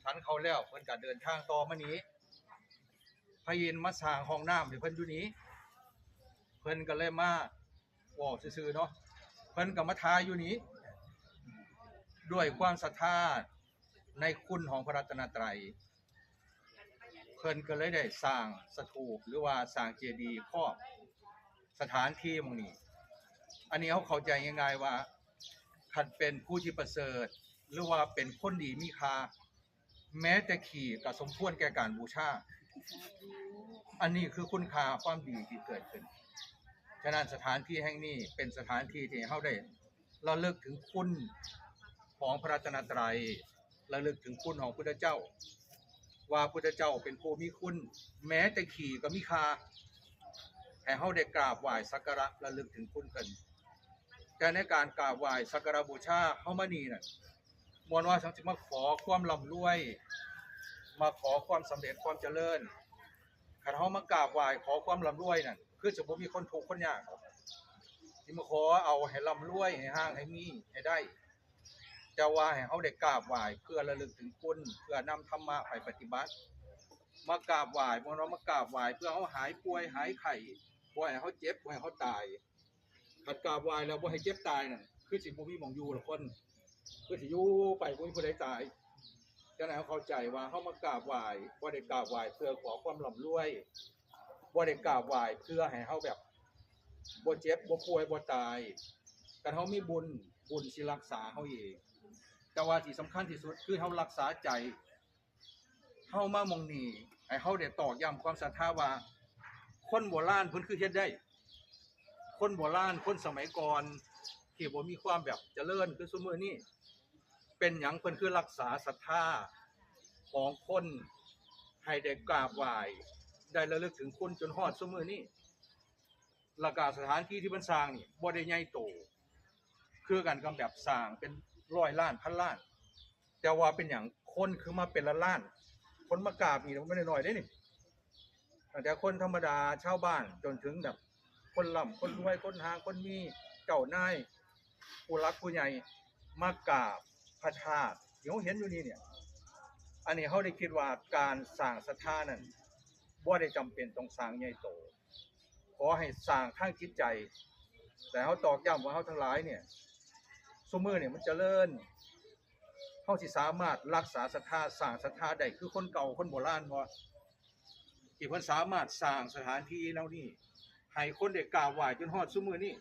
ฉันเขาแล้วเพิ่นก็เดินทางต่อมานี้พระอินทร์มาสร้างห้องน้ำให้เพิ่นอยู่นี้เพิ่นก็เลยมาเว้าซื่อๆเนาะเพิ่นก็มาทาอยู่นี้ด้วยความศรัทธาในคุณของพระรัตนตรัยเพิ่นก็เลยได้สร้างสถูปหรือว่าสร้างเจดีย์ครอบสถานที่หม้องนี้อันนี้เขาเข้าใจง่ายๆว่าคันเป็นผู้ที่ประเสริฐหรือว่าเป็นคนดีมีค่าแม้แต่ขี่ก็สมควรแก่การบูชาอันนี้คือคุณค่าความดีที่เกิดขึ้นฉะนั้นสถานที่แห่งนี้เป็นสถานที่ที่เขาได้ระลึกถึงคุณของพระรัตนตรัยระลึกถึงคุณของพุทธเจ้าว่าพุทธเจ้าเป็นผู้มีคุณแม้แต่ขี่ก็มีค่าให้เขาได้กราบไหว้สักการะระลึกถึงคุณเพิ่นแต่ในการกราบไหว้สักการะบูชาเฮามานี่น่ะบ่ว่าสังสิมาขอความร่ำรวยมาขอความสำเร็จความเจริญคันเฮามากราบไหว้ขอความร่ำรวยนั่นคือจะบ่มีคนทุกข์คนยากสิมาขอเอาให้ร่ำรวยให้ห่างให้มีให้ได้แต่ว่าให้เฮาได้กราบไหว้เพื่อระลึกถึงคุณเพื่อนำธรรมะไปปฏิบัติมากราบไหว้บ่ว่ามากราบไหว้เพื่อเฮาหายป่วยหายไข้บ่ให้เฮาเจ็บบ่ให้เฮาตายคันกราบไหว้แล้วบ่ให้เจ็บตายนั่นคือสิบ่มีหม้องอยู่ล่ะคนคือสิอยู่ไปบ่มีผู้ใดตายฉะนั้นเขาเข้าใจว่าเฮามากราบไหว้บ่ได้กราบไหว้เพื่อขอความร่ำรวยบ่ได้กราบไหว้เพื่อให้เฮาแบบบ่เจ็บบ่ป่วยบ่ตายคันเฮามีบุญสิรักษาเฮาเองแต่ว่าที่สำคัญที่สุดคือเฮารักษาใจเฮามาหม้องนี้ให้เฮาได้ตอกย้ำความศรัทธาว่าคนโบราณเพิ่นคือเฮ็ดได้คนโบราณคนสมัยก่อนที่บ่มีความแบบเจริญคือซุมื้อนี้เป็นหยังเพิ่นคือรักษาศรัทธาของคนให้ได้กราบไหว้ได้ระลึกถึงคุณจนฮอดซุมื้อนี้แล้วก็สถานที่ที่เพิ่นสร้างนี่บ่ได้ใหญ่โตคือกันกับแบบสร้างเป็น100 ล้านพันล้านแต่ว่าเป็นหยังคนคือมาเป็นล้านๆคนมากราบนี่มันบ่ได้น้อยเด้นี่ตั้งแต่คนธรรมดาชาวบ้านจนถึงแบบคนร่ำคนรวยคนหางคนมีเจ้านายผู้รักผู้ใหญ่มากราบพระธาตุที่เราเห็นอยู่นี่เนี่ยอันนี้เราได้คิดว่าการสร้างศรัทธานั้นบ่ได้จำเป็นต้องสร้างใหญ่โตขอให้สร้างทางจิตใจแต่เราตอกย้ำว่าเราทั้งหลายเนี่ยซุมื้อเนี่ยมันเจริญเราสิสามารถรักษาศรัทธาสร้างศรัทธาได้คือคนเก่าคนโบราณบ่ที่เพิ่นสามารถสร้างสถานที่เหล่านี้ให้คนได้กราบไหว้จนฮอดซุมื้อนี้